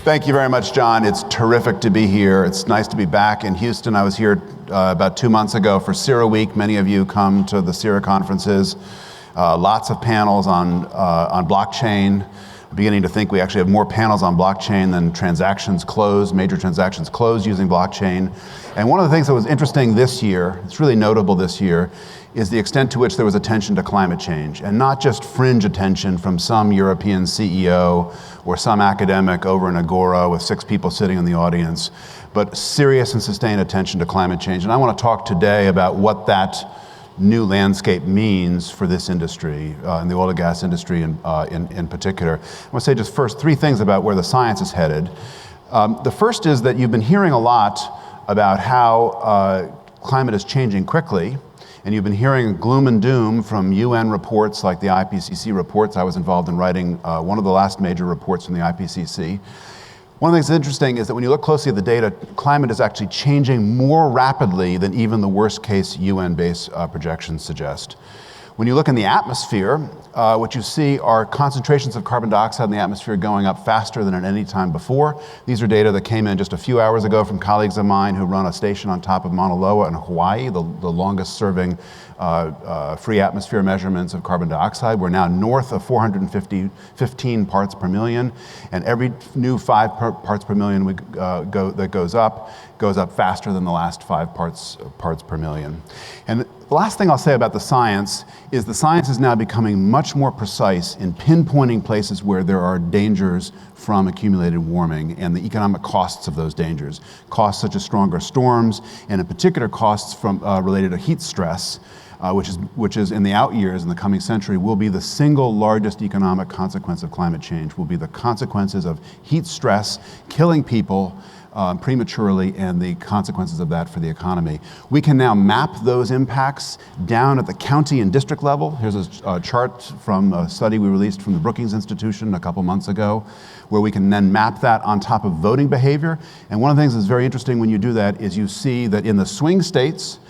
Thank you very much, John. It's terrific to be here. It's nice to be back in Houston. I was here about 2 months ago for CIRA Week. Many of you come to the CIRA conferences. Lots of panels on blockchain. I'm beginning to think we actually have more panels on blockchain than transactions closed, major transactions closed using blockchain. And one of the things that was interesting this year, it's really notable this year, is the extent to which there was attention to climate change, and not just fringe attention from some European CEO or some academic over in Agora with 6 people sitting in the audience, but serious and sustained attention to climate change. And I want to talk today about what that new landscape means for this industry, and the oil and gas industry in particular. I want to say just first 3 things about where the science is headed. The first is that you've been hearing a lot about how climate is changing quickly, and you've been hearing gloom and doom from UN reports like the IPCC reports. I was involved in writing one of the last major reports from the IPCC. One of the things that's interesting is that when you look closely at the data, climate is actually changing more rapidly than even the worst case UN-based projections suggest. When you look in the atmosphere, what you see are concentrations of carbon dioxide in the atmosphere going up faster than at any time before. These are data that came in just a few hours ago from colleagues of mine who run a station on top of Mauna Loa in Hawaii, the longest serving free atmosphere measurements of carbon dioxide. We're now north of 415 parts per million, and every new 5 parts per million that goes up faster than the last 5 parts per million. And the last thing I'll say about the science is the science is now becoming much more precise in pinpointing places where there are dangers from accumulated warming and the economic costs of those dangers. Costs such as stronger storms, and in particular costs from related to heat stress, which is in the out years in the coming century will be the single largest economic consequence of climate change, will be the consequences of heat stress killing people prematurely and the consequences of that for the economy. We can now map those impacts down at the county and district level. Here's a chart from a study we released from the Brookings Institution a couple months ago, where we can then map that on top of voting behavior. And one of the things that's very interesting when you do that is you see that in the swing states,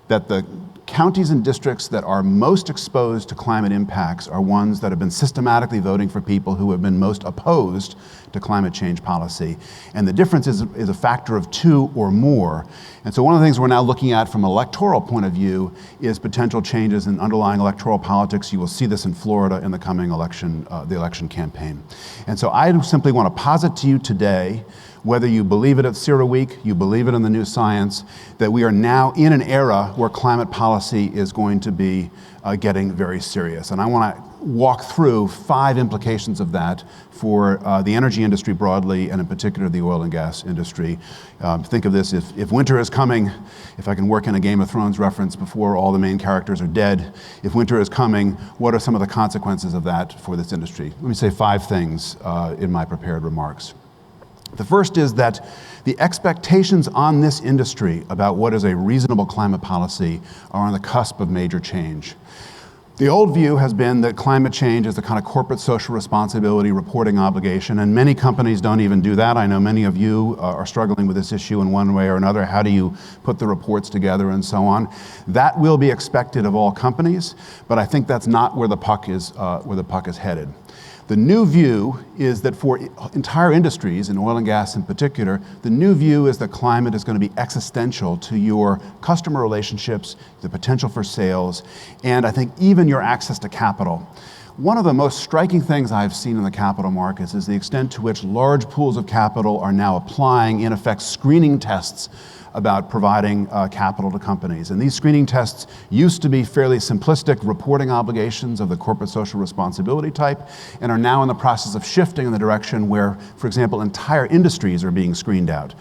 that the counties and districts that are most exposed to climate impacts are ones that have been systematically voting for people who have been most opposed to climate change policy. And the difference is a factor of 2 or more. And so one of the things we're now looking at from an electoral point of view is potential changes in underlying electoral politics. You will see this in Florida in the coming election, the election campaign. And so I simply want to posit to you today, whether you believe it at CIRA Week, you believe it in the new science, that we are now in an era where climate policy is going to be getting very serious. And I want to walk through 5 implications of that for the energy industry broadly, and in particular the oil and gas industry. Think of this, if winter is coming, if I can work in a Game of Thrones reference before all the main characters are dead, if winter is coming, what are some of the consequences of that for this industry? Let me say 5 things in my prepared remarks. The first is that the expectations on this industry about what is a reasonable climate policy are on the cusp of major change. The old view has been that climate change is the kind of corporate social responsibility reporting obligation, and many companies don't even do that. I know many of you are struggling with this issue in one way or another. How do you put the reports together and so on? That will be expected of all companies, but I think that's not where the puck is headed. The new view is that for entire industries, in oil and gas in particular, the new view is that climate is going to be existential to your customer relationships, the potential for sales, and I think even your access to capital. One of the most striking things I've seen in the capital markets is the extent to which large pools of capital are now applying, in effect, screening tests about providing capital to companies. And these screening tests used to be fairly simplistic reporting obligations of the corporate social responsibility type, and are now in the process of shifting in the direction where, for example, entire industries are being screened out.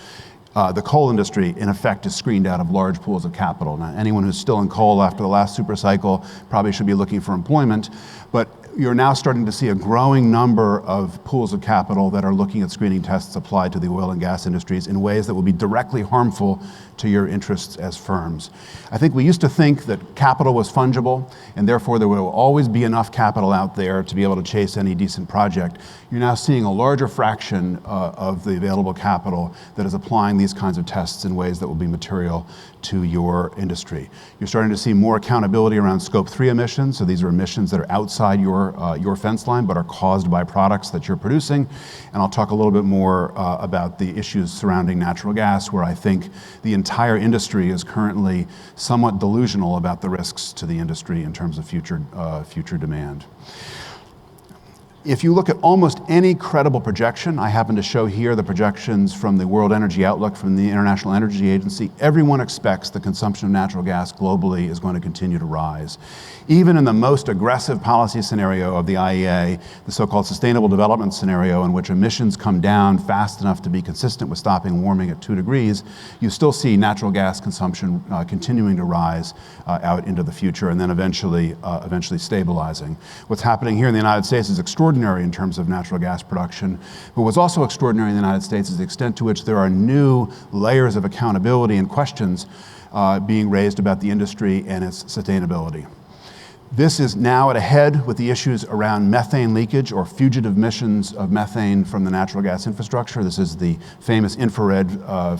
The coal industry, in effect, is screened out of large pools of capital. Now, anyone who's still in coal after the last super cycle probably should be looking for employment, but you're now starting to see a growing number of pools of capital that are looking at screening tests applied to the oil and gas industries in ways that will be directly harmful to your interests as firms. I think we used to think that capital was fungible, and therefore there will always be enough capital out there to be able to chase any decent project. You're now seeing a larger fraction of the available capital that is applying these kinds of tests in ways that will be material to your industry. You're starting to see more accountability around Scope 3 emissions, so these are emissions that are outside your your fence line, but are caused by products that you're producing. And I'll talk a little bit more about the issues surrounding natural gas, where I think the entire industry is currently somewhat delusional about the risks to the industry in terms of future demand. If you look at almost any credible projection, I happen to show here the projections from the World Energy Outlook from the International Energy Agency, everyone expects the consumption of natural gas globally is going to continue to rise. Even in the most aggressive policy scenario of the IEA, the so-called sustainable development scenario, in which emissions come down fast enough to be consistent with stopping warming at 2 degrees, you still see natural gas consumption continuing to rise out into the future and then eventually stabilizing. What's happening here in the United States is extraordinary in terms of natural gas production, but what's also extraordinary in the United States is the extent to which there are new layers of accountability and questions being raised about the industry and its sustainability. This is now at a head with the issues around methane leakage or fugitive emissions of methane from the natural gas infrastructure. This is the famous infrared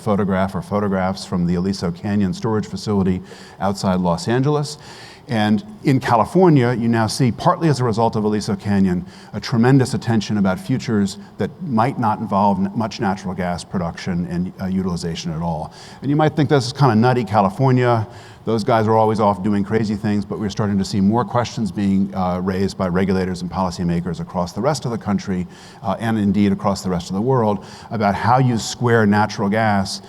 photographs from the Aliso Canyon storage facility outside Los Angeles. And in California, you now see, partly as a result of Aliso Canyon, a tremendous attention about futures that might not involve much natural gas production and utilization at all. And you might think this is kind of nutty, California. Those guys are always off doing crazy things, but we're starting to see more questions being raised by regulators and policymakers across the rest of the country and indeed across the rest of the world about how you square natural gas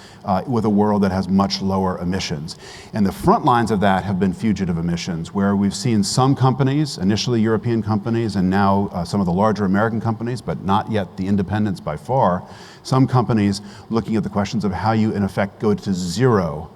with a world that has much lower emissions. And the front lines of that have been fugitive emissions, where we've seen some companies, initially European companies, and now some of the larger American companies, but not yet the independents by far, some companies looking at the questions of how you in effect go to zero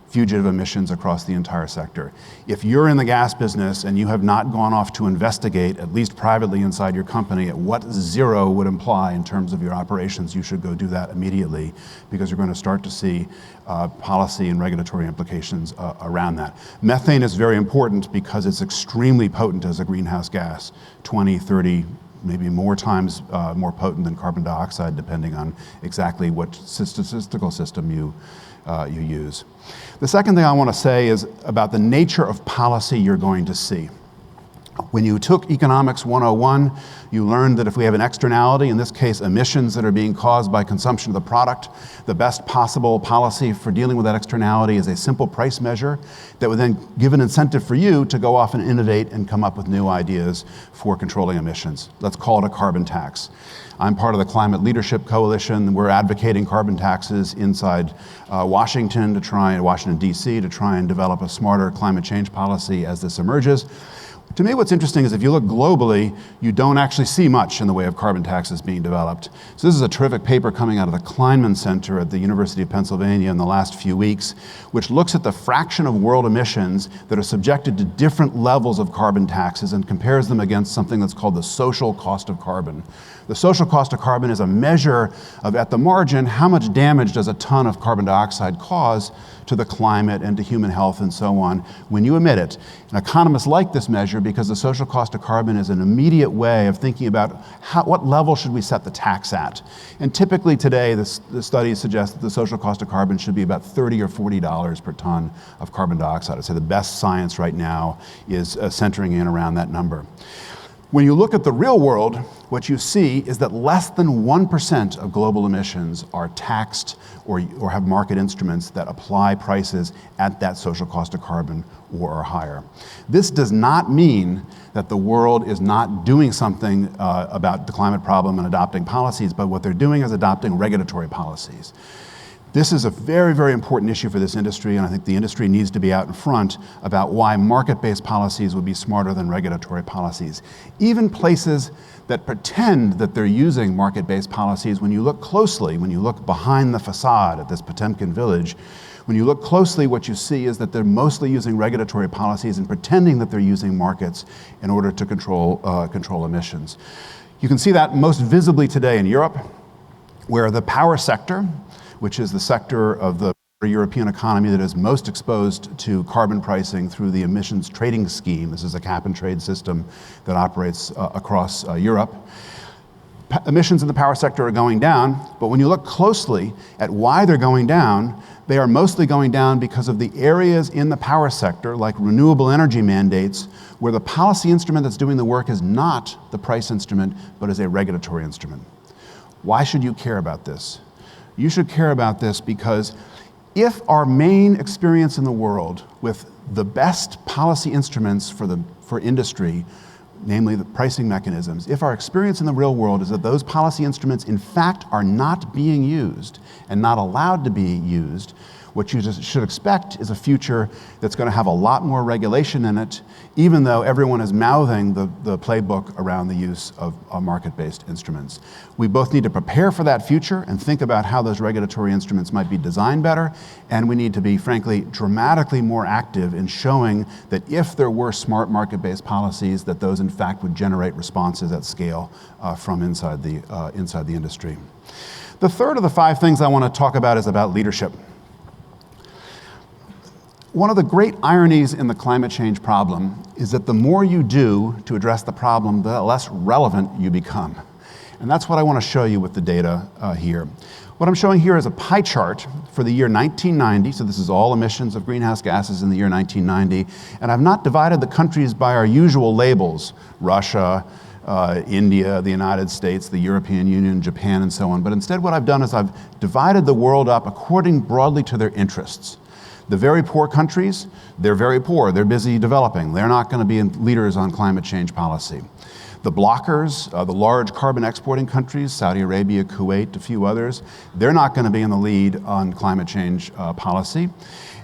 fugitive emissions across the entire sector. If you're in the gas business and you have not gone off to investigate, at least privately inside your company, at what zero would imply in terms of your operations, you should go do that immediately, because you're going to start to see policy and regulatory implications around that. Methane is very important because it's extremely potent as a greenhouse gas, 20, 30, maybe more times more potent than carbon dioxide, depending on exactly what statistical system you use. The second thing I want to say is about the nature of policy you're going to see. When you took Economics 101, you learned that if we have an externality, in this case emissions that are being caused by consumption of the product, the best possible policy for dealing with that externality is a simple price measure that would then give an incentive for you to go off and innovate and come up with new ideas for controlling emissions. Let's call it a carbon tax. I'm part of the Climate Leadership Coalition. We're advocating carbon taxes inside Washington D.C. to try and develop a smarter climate change policy as this emerges. To me, what's interesting is if you look globally, you don't actually see much in the way of carbon taxes being developed. So this is a terrific paper coming out of the Kleinman Center at the University of Pennsylvania in the last few weeks, which looks at the fraction of world emissions that are subjected to different levels of carbon taxes and compares them against something that's called the social cost of carbon. The social cost of carbon is a measure of, at the margin, how much damage does a ton of carbon dioxide cause to the climate and to human health and so on when you emit it. And economists like this measure because the social cost of carbon is an immediate way of thinking about what level should we set the tax at. And typically today, the studies suggest that the social cost of carbon should be about $30 or $40 per ton of carbon dioxide. I'd say the best science right now is centering in around that number. When you look at the real world, what you see is that less than 1% of global emissions are taxed or have market instruments that apply prices at that social cost of carbon or higher. This does not mean that the world is not doing something about the climate problem and adopting policies, but what they're doing is adopting regulatory policies. This is a very, very important issue for this industry, and I think the industry needs to be out in front about why market-based policies would be smarter than regulatory policies. Even places that pretend that they're using market-based policies, when you look closely, when you look behind the facade at this Potemkin village, when you look closely, what you see is that they're mostly using regulatory policies and pretending that they're using markets in order to control emissions. You can see that most visibly today in Europe, where the power sector, which is the sector of the European economy that is most exposed to carbon pricing through the emissions trading scheme. This is a cap and trade system that operates across Europe. emissions in the power sector are going down, but when you look closely at why they're going down, they are mostly going down because of the areas in the power sector, like renewable energy mandates, where the policy instrument that's doing the work is not the price instrument, but is a regulatory instrument. Why should you care about this? You should care about this because if our main experience in the world with the best policy instruments for industry, namely the pricing mechanisms, if our experience in the real world is that those policy instruments in fact are not being used and not allowed to be used, what you just should expect is a future that's going to have a lot more regulation in it, even though everyone is mouthing the playbook around the use of market-based instruments. We both need to prepare for that future and think about how those regulatory instruments might be designed better, and we need to be, frankly, dramatically more active in showing that if there were smart market-based policies, that those in fact would generate responses at scale from inside the industry. The third of the 5 things I want to talk about is about leadership. One of the great ironies in the climate change problem is that the more you do to address the problem, the less relevant you become. And that's what I want to show you with the data here. What I'm showing here is a pie chart for the year 1990. So this is all emissions of greenhouse gases in the year 1990. And I've not divided the countries by our usual labels, Russia, India, the United States, the European Union, Japan, and so on. But instead what I've done is I've divided the world up according broadly to their interests. The very poor countries, they're very poor, they're busy developing. They're not going to be leaders on climate change policy. The blockers, the large carbon exporting countries, Saudi Arabia, Kuwait, a few others, they're not going to be in the lead on climate change policy.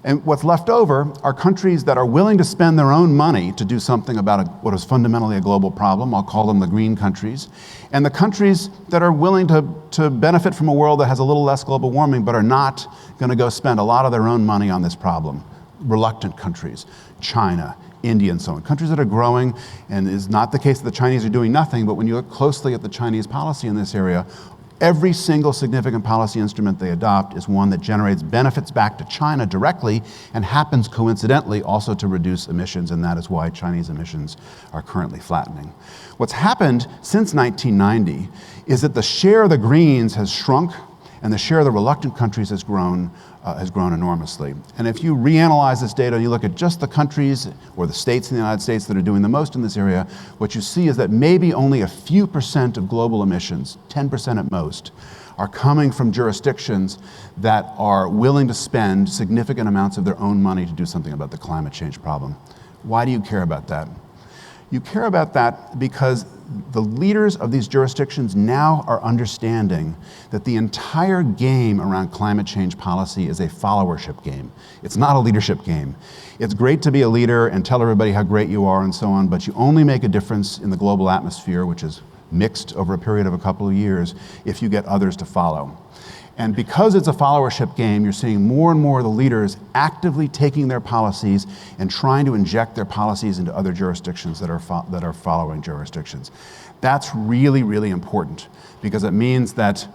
And what's left over are countries that are willing to spend their own money to do something about what is fundamentally a global problem. I'll call them the green countries. And the countries that are willing to benefit from a world that has a little less global warming, but are not going to go spend a lot of their own money on this problem. Reluctant countries, China, India, and so on. Countries that are growing, and it's not the case that the Chinese are doing nothing, but when you look closely at the Chinese policy in this area, every single significant policy instrument they adopt is one that generates benefits back to China directly and happens coincidentally also to reduce emissions, and that is why Chinese emissions are currently flattening. What's happened since 1990 is that the share of the greens has shrunk and the share of the reluctant countries has grown enormously. And if you reanalyze this data and you look at just the countries or the states in the United States that are doing the most in this area, what you see is that maybe only a few percent of global emissions, 10% at most, are coming from jurisdictions that are willing to spend significant amounts of their own money to do something about the climate change problem. Why do you care about that? You care about that because the leaders of these jurisdictions now are understanding that the entire game around climate change policy is a followership game. It's not a leadership game. It's great to be a leader and tell everybody how great you are and so on, but you only make a difference in the global atmosphere, which is mixed over a period of a couple of years, if you get others to follow. And because it's a followership game, you're seeing more and more of the leaders actively taking their policies and trying to inject their policies into other jurisdictions that are following jurisdictions. That's really, really important because it means that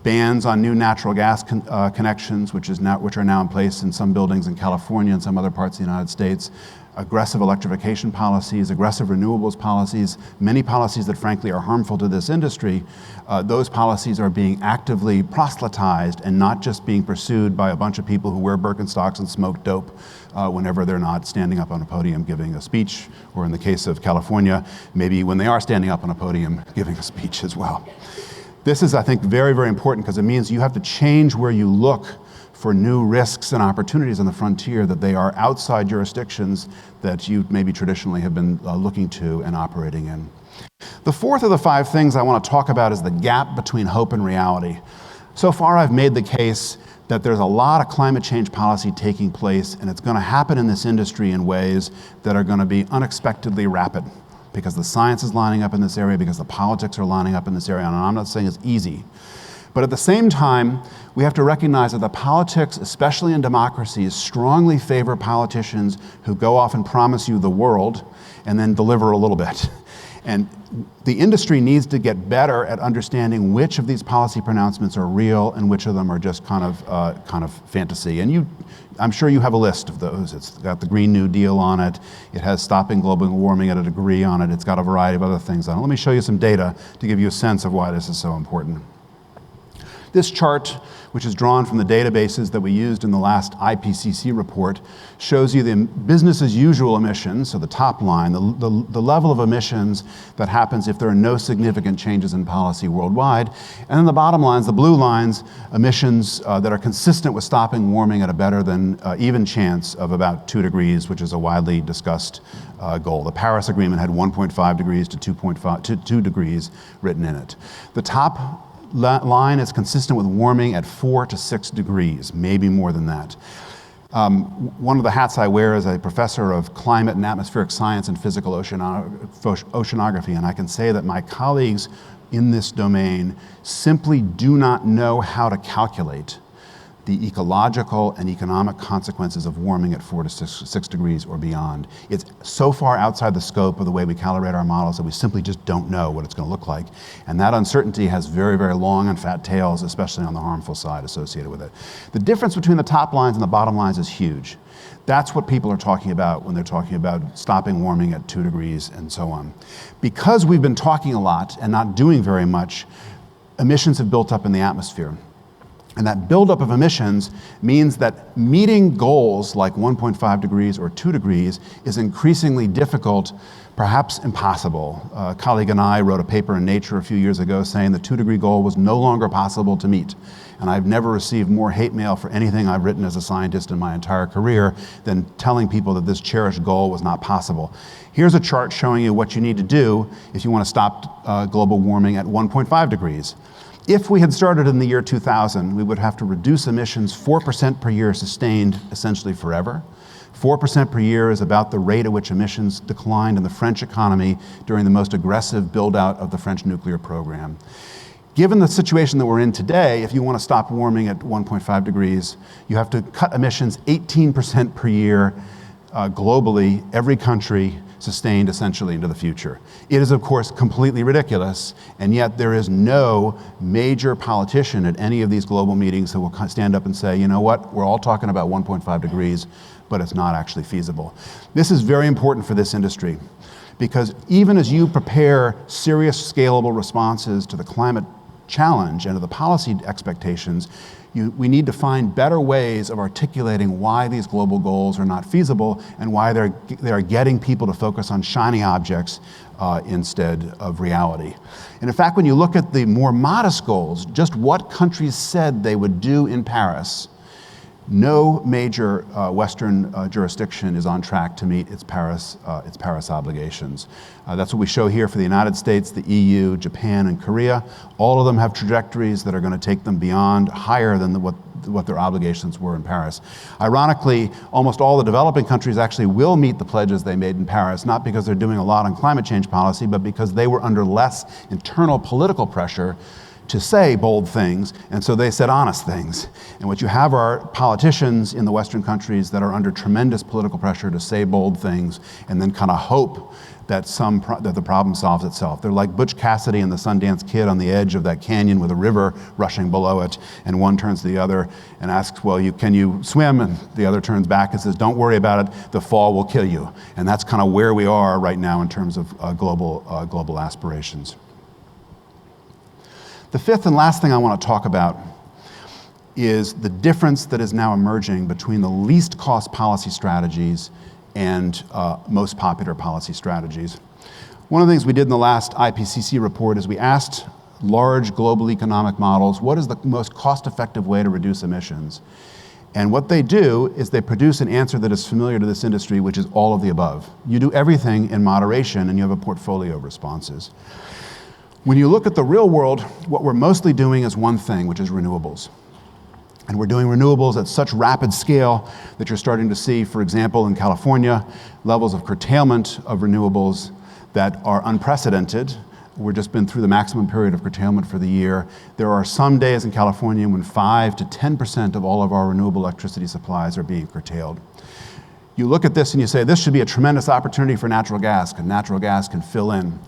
bans on new natural gas connections, which are now in place in some buildings in California and some other parts of the United States, aggressive electrification policies, aggressive renewables policies, many policies that frankly are harmful to this industry, those policies are being actively proselytized and not just being pursued by a bunch of people who wear Birkenstocks and smoke dope whenever they're not standing up on a podium giving a speech, or in the case of California, maybe when they are standing up on a podium giving a speech as well. This is, I think, very, very important because it means you have to change where you look for new risks and opportunities on the frontier, that they are outside jurisdictions that you maybe traditionally have been looking to and operating in. The fourth of the 5 things I want to talk about is the gap between hope and reality. So far I've made the case that there's a lot of climate change policy taking place, and it's going to happen in this industry in ways that are going to be unexpectedly rapid because the science is lining up in this area, because the politics are lining up in this area, and I'm not saying it's easy. But at the same time, we have to recognize that the politics, especially in democracies, strongly favor politicians who go off and promise you the world and then deliver a little bit. And the industry needs to get better at understanding which of these policy pronouncements are real and which of them are just kind of fantasy. And I'm sure you have a list of those. It's got the Green New Deal on it. It has stopping global warming at a degree on it. It's got a variety of other things on it. Let me show you some data to give you a sense of why this is so important. This chart, which is drawn from the databases that we used in the last IPCC report, shows you the business as usual emissions, so the top line, the level of emissions that happens if there are no significant changes in policy worldwide. And then the bottom lines, the blue lines, emissions that are consistent with stopping warming at a better than even chance of about 2 degrees, which is a widely discussed goal. The Paris Agreement had 1.5 degrees to 2 degrees written in it. The top line is consistent with warming at 4 to 6 degrees, maybe more than that. One of the hats I wear is a professor of climate and atmospheric science and physical oceanography, and I can say that my colleagues in this domain simply do not know how to calculate the ecological and economic consequences of warming at 4 to 6 degrees or beyond. It's so far outside the scope of the way we calibrate our models that we simply just don't know what it's going to look like. And that uncertainty has very, very long and fat tails, especially on the harmful side associated with it. The difference between the top lines and the bottom lines is huge. That's what people are talking about when they're talking about stopping warming at 2 degrees and so on. Because we've been talking a lot and not doing very much, emissions have built up in the atmosphere. And that buildup of emissions means that meeting goals like 1.5 degrees or 2 degrees is increasingly difficult, perhaps impossible. A colleague and I wrote a paper in Nature a few years ago saying the 2-degree goal was no longer possible to meet. And I've never received more hate mail for anything I've written as a scientist in my entire career than telling people that this cherished goal was not possible. Here's a chart showing you what you need to do if you want to stop global warming at 1.5 degrees. If we had started in the year 2000, we would have to reduce emissions 4% per year sustained essentially forever. 4% per year is about the rate at which emissions declined in the French economy during the most aggressive build-out of the French nuclear program. Given the situation that we're in today, if you want to stop warming at 1.5 degrees, you have to cut emissions 18% per year globally, every country, sustained essentially into the future. It is, of course, completely ridiculous, and yet there is no major politician at any of these global meetings who will stand up and say, you know what, we're all talking about 1.5 degrees, but it's not actually feasible. This is very important for this industry, because even as you prepare serious, scalable responses to the climate challenge and to the policy expectations, we need to find better ways of articulating why these global goals are not feasible and why they are getting people to focus on shiny objects instead of reality. And in fact, when you look at the more modest goals, just what countries said they would do in Paris, no major Western jurisdiction is on track to meet its Paris obligations. That's what we show here for the United States, the EU, Japan, and Korea. All of them have trajectories that are going to take them beyond, higher than what their obligations were in Paris. Ironically, almost all the developing countries actually will meet the pledges they made in Paris, not because they're doing a lot on climate change policy, but because they were under less internal political pressure to say bold things, and so they said honest things. And what you have are politicians in the Western countries that are under tremendous political pressure to say bold things and then kind of hope that the problem solves itself. They're like Butch Cassidy and the Sundance Kid on the edge of that canyon with a river rushing below it, and one turns to the other and asks, well, can you swim? And the other turns back and says, don't worry about it, the fall will kill you. And that's kind of where we are right now in terms of global aspirations. The fifth and last thing I want to talk about is the difference that is now emerging between the least cost policy strategies and most popular policy strategies. One of the things we did in the last IPCC report is we asked large global economic models, what is the most cost-effective way to reduce emissions? And what they do is they produce an answer that is familiar to this industry, which is all of the above. You do everything in moderation and you have a portfolio of responses. When you look at the real world, what we're mostly doing is one thing, which is renewables. And we're doing renewables at such rapid scale that you're starting to see, for example, in California, levels of curtailment of renewables that are unprecedented. We've just been through the maximum period of curtailment for the year. There are some days in California when 5 to 10% of all of our renewable electricity supplies are being curtailed. You look at this and you say, this should be a tremendous opportunity for natural gas, because natural gas can fill in.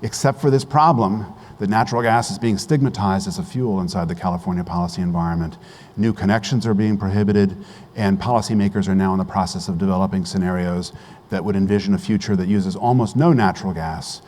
except for this problem that natural gas is being stigmatized as a fuel inside the California policy environment. New connections are being prohibited, and policymakers are now in the process of developing scenarios that would envision a future that uses almost no natural gas.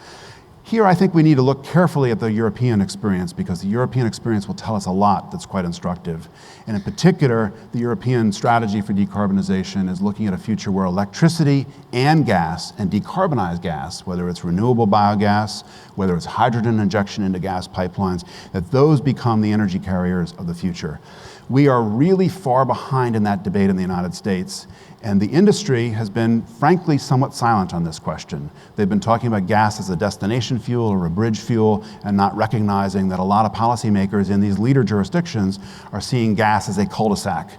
Here, I think we need to look carefully at the European experience, because the European experience will tell us a lot that's quite instructive. And in particular, the European strategy for decarbonization is looking at a future where electricity and gas, and decarbonized gas, whether it's renewable biogas, whether it's hydrogen injection into gas pipelines, that those become the energy carriers of the future. We are really far behind in that debate in the United States, and the industry has been, frankly, somewhat silent on this question. They've been talking about gas as a destination fuel or a bridge fuel, and not recognizing that a lot of policymakers in these leader jurisdictions are seeing gas as a cul-de-sac.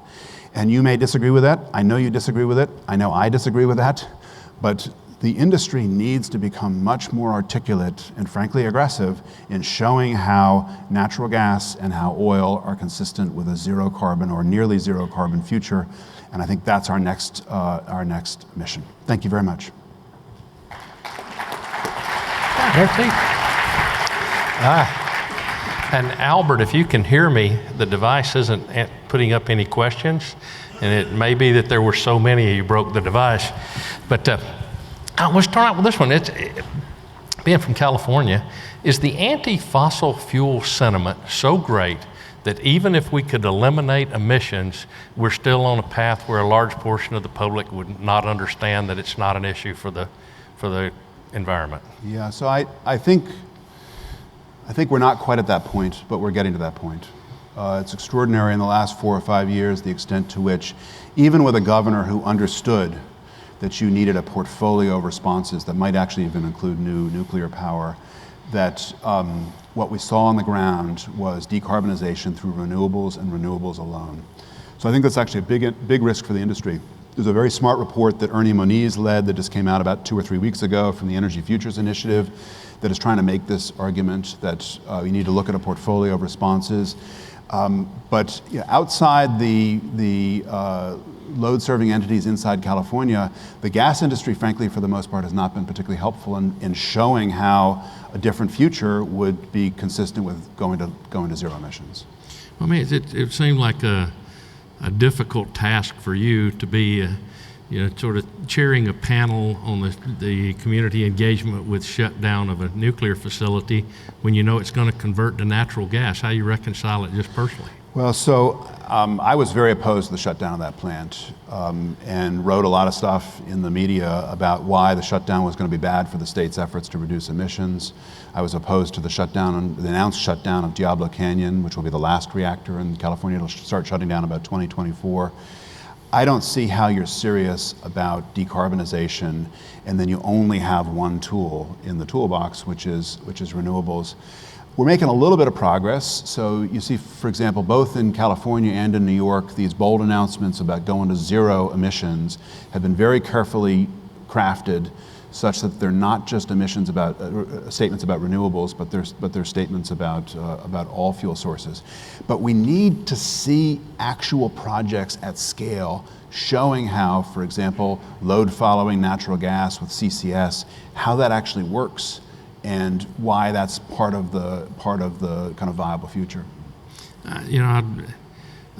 And you may disagree with that. I know you disagree with it. I know I disagree with that. But the industry needs to become much more articulate and frankly aggressive in showing how natural gas and how oil are consistent with a zero carbon or nearly zero carbon future. And I think that's our next mission. Thank you very much. And Albert, if you can hear me, the device isn't putting up any questions, and it may be that there were so many you broke the device. But we'll start out with this one. Being from California, is the anti-fossil fuel sentiment so great that even if we could eliminate emissions, we're still on a path where a large portion of the public would not understand that it's not an issue for the environment? Yeah, so I think we're not quite at that point, but we're getting to that point. It's extraordinary in the last 4 or 5 years, the extent to which, even with a governor who understood that you needed a portfolio of responses that might actually even include new nuclear power, that what we saw on the ground was decarbonization through renewables and renewables alone. So I think that's actually a big risk for the industry. There's a very smart report that Ernie Moniz led that just came out about 2 or 3 weeks ago from the Energy Futures Initiative that is trying to make this argument that we need to look at a portfolio of responses. But outside the load-serving entities inside California, the gas industry, frankly, for the most part, has not been particularly helpful in showing how a different future would be consistent with going to zero emissions. I mean, it seemed like a difficult task for you to be, sort of chairing a panel on the community engagement with shutdown of a nuclear facility when you know it's going to convert to natural gas. How do you reconcile it just personally? Well, so I was very opposed to the shutdown of that plant and wrote a lot of stuff in the media about why the shutdown was going to be bad for the state's efforts to reduce emissions. I was opposed to the announced shutdown of Diablo Canyon, which will be the last reactor in California. It'll start shutting down about 2024. I don't see how you're serious about decarbonization and then you only have one tool in the toolbox, which is renewables. We're making a little bit of progress. So you see, for example, both in California and in New York, these bold announcements about going to zero emissions have been very carefully crafted such that they're not just emissions about statements about renewables, but they're statements about all fuel sources. But we need to see actual projects at scale showing how, for example, load following natural gas with CCS, how that actually works, and why that's part of the kind of viable future.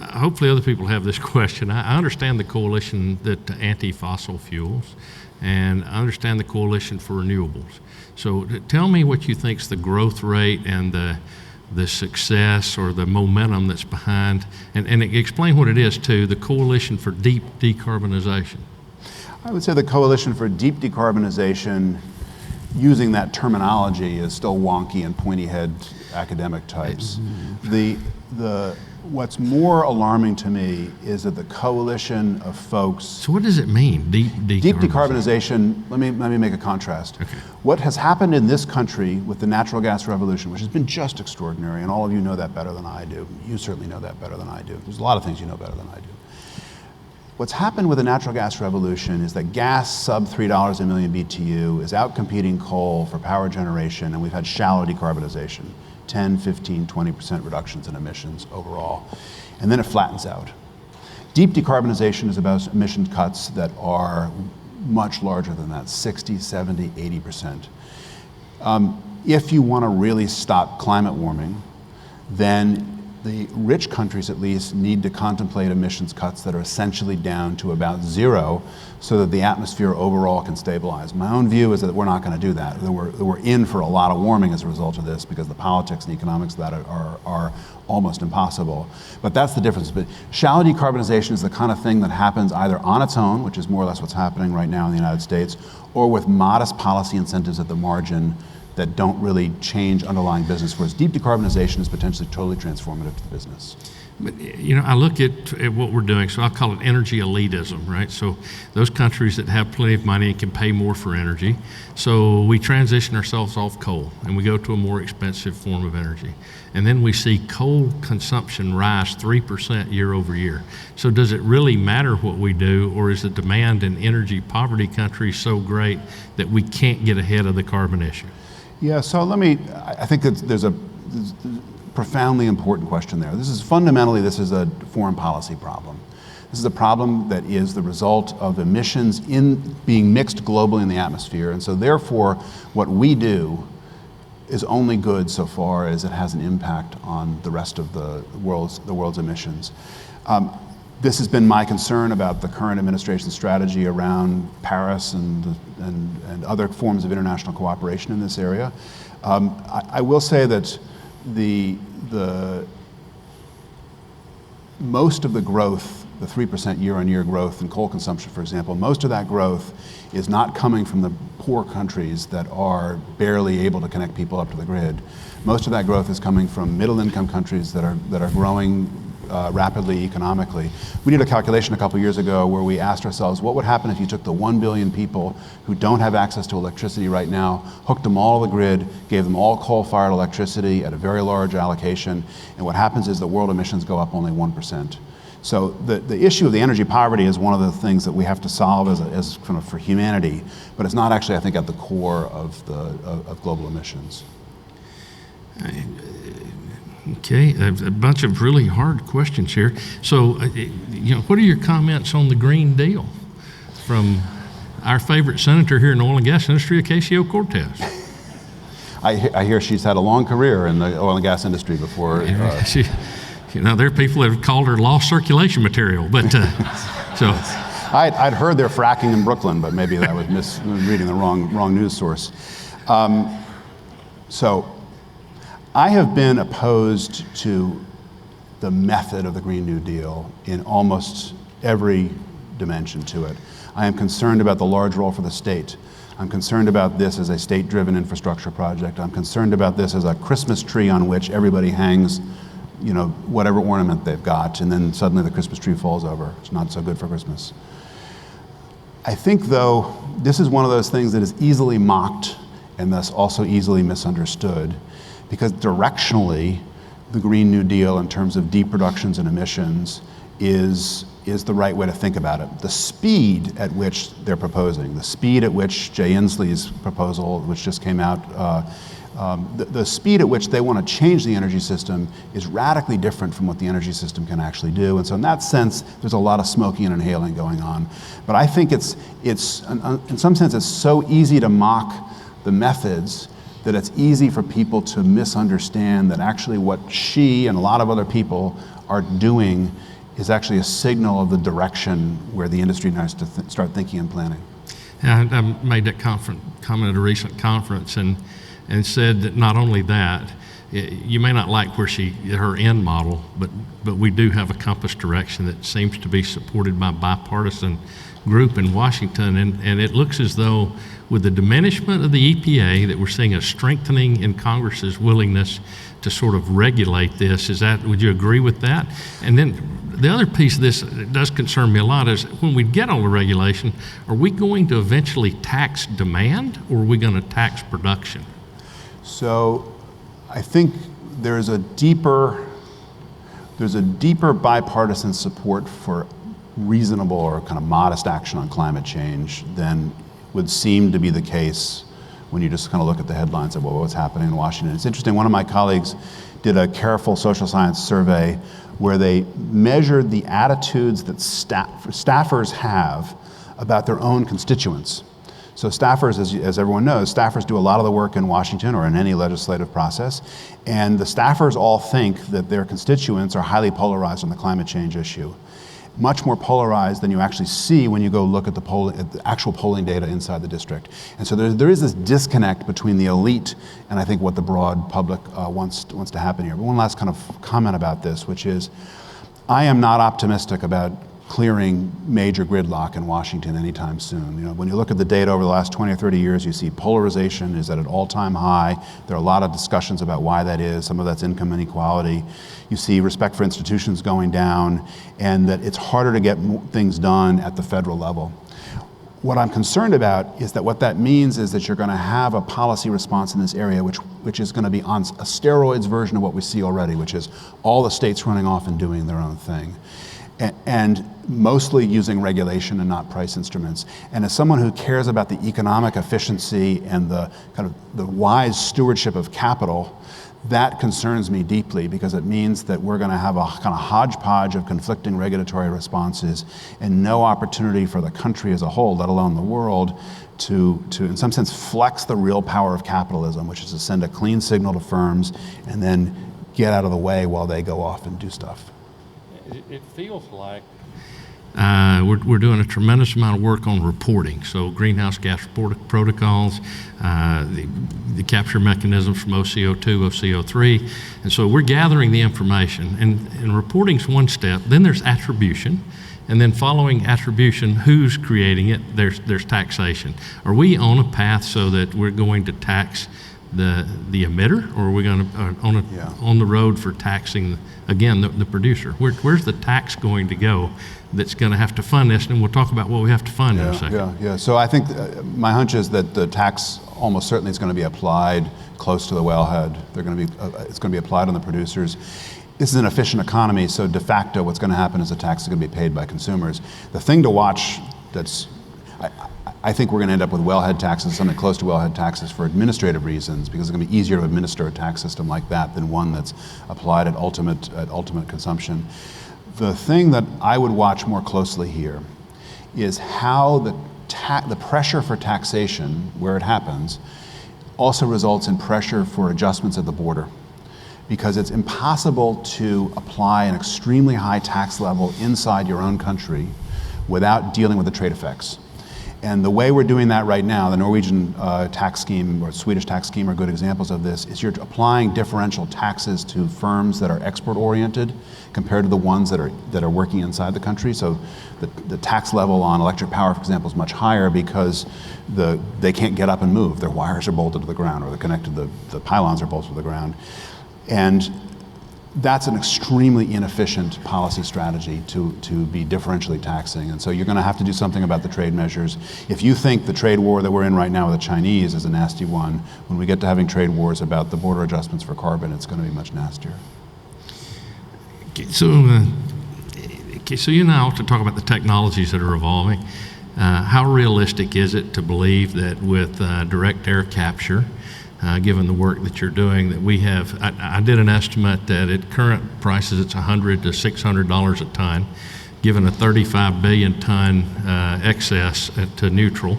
Hopefully other people have this question. I understand the coalition that anti-fossil fuels, and I understand the coalition for renewables. So tell me what you think's the growth rate and the success or the momentum that's behind, and explain what it is too, the coalition for deep decarbonization. I would say the coalition for deep decarbonization, using that terminology, is still wonky and pointy-head academic types. What's more alarming to me is that the coalition of folks. So what does it mean, deep decarbonization? Deep decarbonization, let me make a contrast. Okay. What has happened in this country with the natural gas revolution, which has been just extraordinary, and all of you know that better than I do. You certainly know that better than I do. There's a lot of things you know better than I do. What's happened with the natural gas revolution is that gas sub $3 a million BTU is outcompeting coal for power generation, and we've had shallow decarbonization, 10, 15, 20% reductions in emissions overall. And then it flattens out. Deep decarbonization is about emission cuts that are much larger than that, 60, 70, 80%. if you want to really stop climate warming, then the rich countries at least need to contemplate emissions cuts that are essentially down to about zero so that the atmosphere overall can stabilize. My own view is that we're not going to do that. That we're in for a lot of warming as a result of this because the politics and economics of that are almost impossible. But that's the difference. But shallow decarbonization is the kind of thing that happens either on its own, which is more or less what's happening right now in the United States, or with modest policy incentives at the margin that don't really change underlying business, whereas deep decarbonization is potentially totally transformative to the business. But, I look at what we're doing, so I call it energy elitism, right? So those countries that have plenty of money and can pay more for energy, so we transition ourselves off coal and we go to a more expensive form of energy. And then we see coal consumption rise 3% year over year. So does it really matter what we do, or is the demand in energy poverty countries so great that we can't get ahead of the carbon issue? Yeah, so I think that there's a profoundly important question there. This is a foreign policy problem. This is a problem that is the result of emissions being mixed globally in the atmosphere. And so therefore, what we do is only good so far as it has an impact on the rest of the world's emissions. This has been my concern about the current administration's strategy around Paris and other forms of international cooperation in this area. I will say that the most of the growth, the 3% year-on-year growth in coal consumption, for example, most of that growth is not coming from the poor countries that are barely able to connect people up to the grid. Most of that growth is coming from middle-income countries that are growing rapidly economically. We did a calculation a couple years ago where we asked ourselves, what would happen if you took the 1 billion people who don't have access to electricity right now, hooked them all to the grid, gave them all coal-fired electricity at a very large allocation, and what happens is that world emissions go up only 1%. So the issue of the energy poverty is one of the things that we have to solve as kind of for humanity, but it's not actually, I think, at the core of global emissions. Okay, a bunch of really hard questions here. So, what are your comments on the Green Deal from our favorite senator here in the oil and gas industry, Ocasio-Cortez? I hear she's had a long career in the oil and gas industry before. There are people that have called her lost circulation material, but so. I'd heard they're fracking in Brooklyn, but maybe I was misreading the wrong news source. So I have been opposed to the method of the Green New Deal in almost every dimension to it. I am concerned about the large role for the state. I'm concerned about this as a state-driven infrastructure project. I'm concerned about this as a Christmas tree on which everybody hangs, whatever ornament they've got, and then suddenly the Christmas tree falls over. It's not so good for Christmas. I think, though, this is one of those things that is easily mocked and thus also easily misunderstood, because directionally, the Green New Deal in terms of deep reductions in emissions is the right way to think about it. The speed at which they're proposing, the speed at which Jay Inslee's proposal, which just came out, the speed at which they want to change the energy system is radically different from what the energy system can actually do. And so in that sense, there's a lot of smoking and inhaling going on. But I think it's in some sense, it's so easy to mock the methods that it's easy for people to misunderstand that actually what she and a lot of other people are doing is actually a signal of the direction where the industry needs to start thinking and planning. Yeah, I made that comment at a recent conference and said that not only that, you may not like her end model, but we do have a compass direction that seems to be supported by a bipartisan group in Washington, and it looks as though with the diminishment of the EPA that we're seeing a strengthening in Congress's willingness to sort of regulate this. Would you agree with that? And then the other piece of this that does concern me a lot is when we get all the regulation, are we going to eventually tax demand, or are we going to tax production? So I think there's a deeper bipartisan support for reasonable or kind of modest action on climate change than would seem to be the case when you just kind of look at the headlines of what's happening in Washington. It's interesting, one of my colleagues did a careful social science survey where they measured the attitudes that staffers have about their own constituents. So staffers, as everyone knows, staffers do a lot of the work in Washington or in any legislative process, and the staffers all think that their constituents are highly polarized on the climate change issue. Much more polarized than you actually see when you go look at the actual polling data inside the district. And so there is this disconnect between the elite and I think what the broad public wants to happen here. But one last kind of comment about this, which is, I am not optimistic about clearing major gridlock in Washington anytime soon. When you look at the data over the last 20 or 30 years, you see polarization is at an all-time high. There are a lot of discussions about why that is. Some of that's income inequality. You see respect for institutions going down, and that it's harder to get things done at the federal level. What I'm concerned about is that what that means is that you're going to have a policy response in this area which is going to be on a steroids version of what we see already, which is all the states running off and doing their own thing. And mostly using regulation and not price instruments. And as someone who cares about the economic efficiency and the kind of the wise stewardship of capital, that concerns me deeply, because it means that we're going to have a kind of hodgepodge of conflicting regulatory responses and no opportunity for the country as a whole, let alone the world, to in some sense flex the real power of capitalism, which is to send a clean signal to firms and then get out of the way while they go off and do stuff. It feels like we're doing a tremendous amount of work on reporting. So greenhouse gas protocols, the capture mechanisms from OCO2, OCO3. And so we're gathering the information, and reporting's one step. Then there's attribution. And then following attribution, who's creating it? There's taxation. Are we on a path so that we're going to tax the emitter, or are we going to on the road for taxing again the producer? Where's the tax going to go that's going to have to fund this? And we'll talk about what we have to fund in a second. Yeah. So I think my hunch is that the tax almost certainly is going to be applied close to the wellhead. It's going to be applied on the producers. This is an efficient economy, so de facto what's going to happen is the tax is going to be paid by consumers. The thing to watch I think we're going to end up with wellhead taxes, something close to wellhead taxes for administrative reasons, because it's going to be easier to administer a tax system like that than one that's applied at ultimate consumption. The thing that I would watch more closely here is how the pressure for taxation, where it happens, also results in pressure for adjustments at the border. Because it's impossible to apply an extremely high tax level inside your own country without dealing with the trade effects. And the way we're doing that right now, the Norwegian tax scheme or Swedish tax scheme are good examples of this, is you're applying differential taxes to firms that are export-oriented compared to the ones that are working inside the country. So the tax level on electric power, for example, is much higher because they can't get up and move. Their wires are bolted to the ground, or the pylons are bolted to the ground. And that's an extremely inefficient policy strategy to be differentially taxing. And so you're going to have to do something about the trade measures. If you think the trade war that we're in right now with the Chinese is a nasty one, when we get to having trade wars about the border adjustments for carbon, it's going to be much nastier. So you and I ought to talk about the technologies that are evolving. How realistic is it to believe that with direct air capture, given the work that you're doing, that we have, I did an estimate that at current prices it's $100 to $600 a ton, given a 35 billion ton excess to neutral.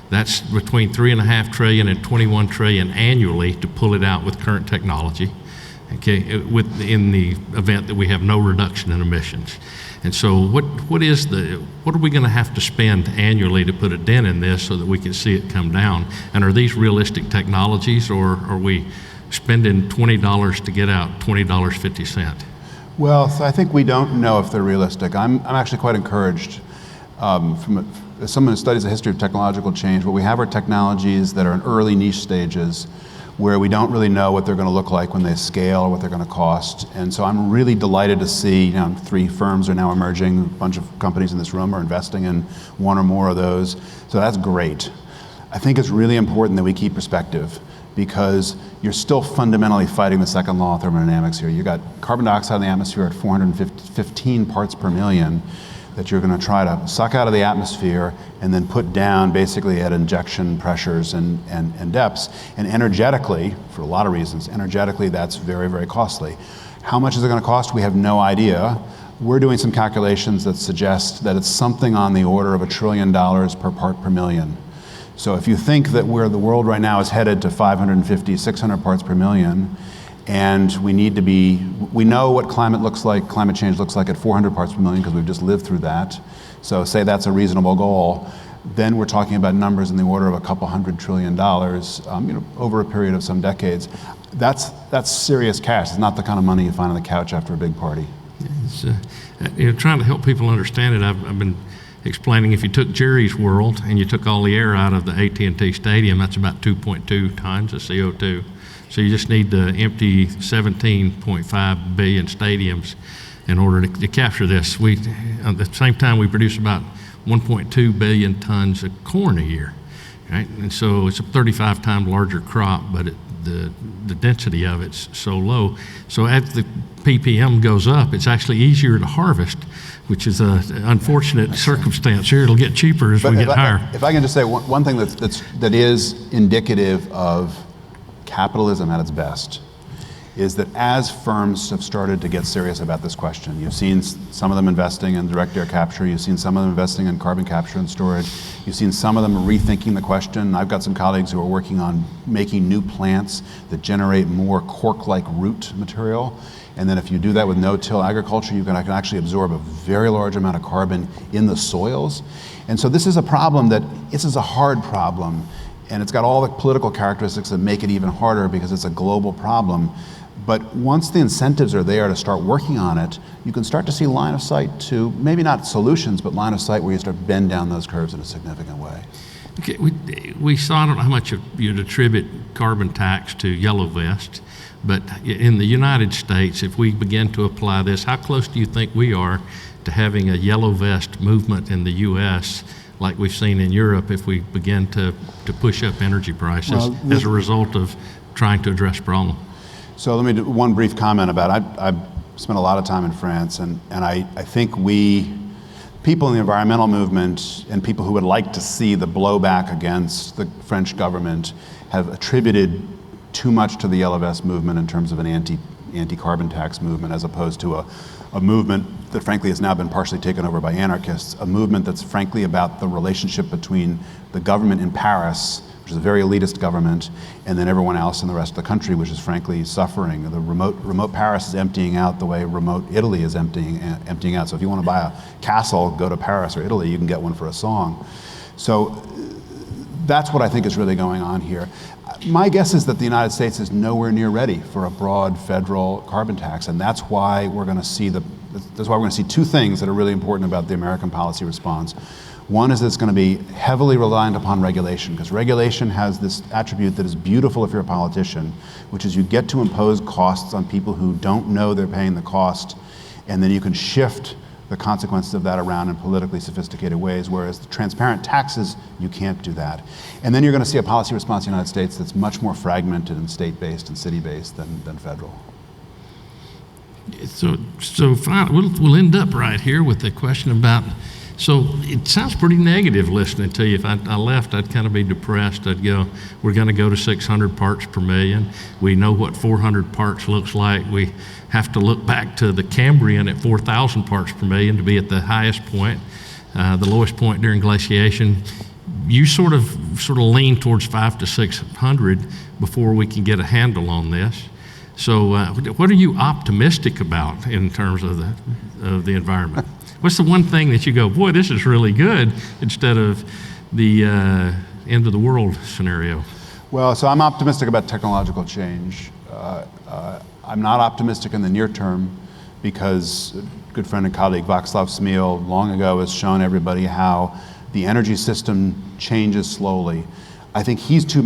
That's between 3.5 trillion and 21 trillion annually to pull it out with current technology, okay, in the event that we have no reduction in emissions. And so what are we going to have to spend annually to put a dent in this so that we can see it come down? And are these realistic technologies, or are we spending $20 to get out $20.50? Well, so I think we don't know if they're realistic. I'm actually quite encouraged as someone who studies the history of technological change. What we have are technologies that are in early niche stages, where we don't really know what they're going to look like when they scale or what they're going to cost. And so I'm really delighted to see 3 firms are now emerging. A bunch of companies in this room are investing in one or more of those. So that's great. I think it's really important that we keep perspective, because you're still fundamentally fighting the second law of thermodynamics here. You got carbon dioxide in the atmosphere at 415 parts per million that you're going to try to suck out of the atmosphere and then put down basically at injection pressures and depths. And energetically, for a lot of reasons, energetically that's very, very costly. How much is it going to cost? We have no idea. We're doing some calculations that suggest that it's something on the order of $1 trillion per part per million So if you think that where the world right now is headed to 550, 600 parts per million, and we know what climate change looks like at 400 parts per million because we've just lived through that. So say that's a reasonable goal, then we're talking about numbers in the order of a couple $100 trillion, over a period of some decades. That's serious cash. It's not the kind of money you find on the couch after a big party. It's, trying to help people understand it, I've been explaining if you took Jerry's World and you took all the air out of the AT&T Stadium, that's about 2.2 tons of CO2. So you just need to empty 17.5 billion stadiums in order to capture this. At the same time, we produce about 1.2 billion tons of corn a year, right? And so it's a 35 times larger crop, but the density of it's so low. So as the ppm goes up, it's actually easier to harvest, which is an unfortunate circumstance here. It'll get cheaper as we get higher. If I can just say one thing that is indicative of capitalism at its best is that as firms have started to get serious about this question, you've seen some of them investing in direct air capture, you've seen some of them investing in carbon capture and storage, you've seen some of them rethinking the question. I've got some colleagues who are working on making new plants that generate more cork-like root material. And then if you do that with no-till agriculture, you can actually absorb a very large amount of carbon in the soils. And so this is a problem this is a hard problem, and it's got all the political characteristics that make it even harder because it's a global problem. But once the incentives are there to start working on it, you can start to see line of sight to, maybe not solutions, but line of sight where you start to bend down those curves in a significant way. Okay, we saw, I don't know how much you'd attribute carbon tax to yellow vest, but in the United States, if we begin to apply this, how close do you think we are to having a yellow vest movement in the U.S. like we've seen in Europe if we begin to push up energy prices as a result of trying to address the problem? So let me do one brief comment about it. I've spent a lot of time in France, and I think people in the environmental movement and people who would like to see the blowback against the French government have attributed too much to the Yellow Vest movement in terms of an anti-carbon tax movement, as opposed to a movement that frankly has now been partially taken over by anarchists, a movement that's frankly about the relationship between the government in Paris, which is a very elitist government, and then everyone else in the rest of the country, which is frankly suffering. The remote Paris is emptying out the way remote Italy is emptying out. So if you want to buy a castle, go to Paris or Italy, you can get one for a song. So that's what I think is really going on here. My guess is that the United States is nowhere near ready for a broad federal carbon tax, and that's why we're going to see two things that are really important about the American policy response. One is that it's going to be heavily reliant upon regulation, because regulation has this attribute that is beautiful if you're a politician, which is you get to impose costs on people who don't know they're paying the cost, and then you can shift the consequences of that around in politically sophisticated ways, whereas the transparent taxes, you can't do that. And then you're going to see a policy response in the United States that's much more fragmented and state-based and city-based than federal. So finally, we'll end up right here with the question about, so it sounds pretty negative listening to you. If I left, I'd kind of be depressed. I'd go, we're going to go to 600 parts per million. We know what 400 parts looks like. We have to look back to the Cambrian at 4,000 parts per million to be at the highest point, the lowest point during glaciation. You sort of lean towards 500 to 600 before we can get a handle on this. So what are you optimistic about in terms of the environment? What's the one thing that you go, boy, this is really good, instead of the end of the world scenario? Well, so I'm optimistic about technological change. I'm not optimistic in the near term because a good friend and colleague Václav Smil long ago has shown everybody how the energy system changes slowly. I think he's too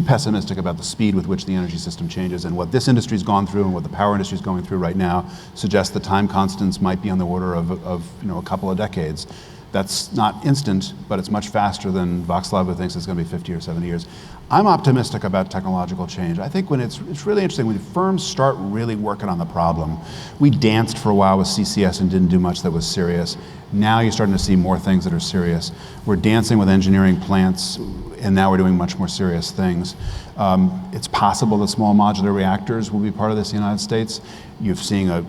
pessimistic about the speed with which the energy system changes, and what this industry's gone through and what the power industry is going through right now suggests the time constants might be on the order of a couple of decades. That's not instant, but it's much faster than Václav, who thinks it's going to be 50 or 70 years. I'm optimistic about technological change. I think when it's really interesting when firms start really working on the problem. We danced for a while with CCS and didn't do much that was serious. Now you're starting to see more things that are serious. We're dancing with engineering plants, and now we're doing much more serious things. It's possible that small modular reactors will be part of this in the United States. You're seeing a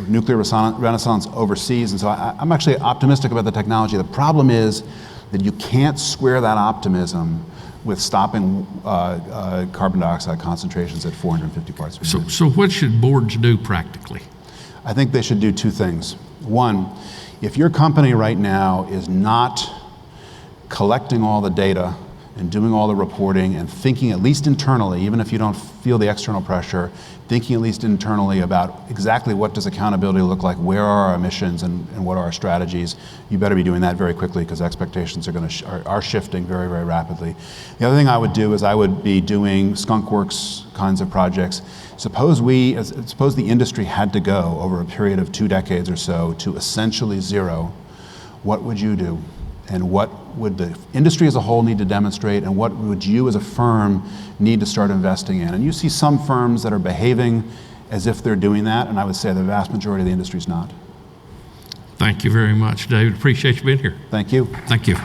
nuclear renaissance overseas, and so I'm actually optimistic about the technology. The problem is that you can't square that optimism with stopping carbon dioxide concentrations at 450 parts per million. So what should boards do practically? I think they should do two things. One, if your company right now is not collecting all the data and doing all the reporting and thinking at least internally, even if you don't feel the external pressure, thinking at least internally about exactly what does accountability look like, where are our emissions, and what are our strategies, you better be doing that very quickly, because expectations are shifting very, very rapidly. The other thing I would do is I would be doing skunkworks kinds of projects. Suppose the industry had to go over a period of 2 decades or so to essentially zero. What would you do? And what would the industry as a whole need to demonstrate, and what would you as a firm need to start investing in? And you see some firms that are behaving as if they're doing that, and I would say the vast majority of the industry is not. Thank you very much, David. Appreciate you being here. Thank you. Thank you.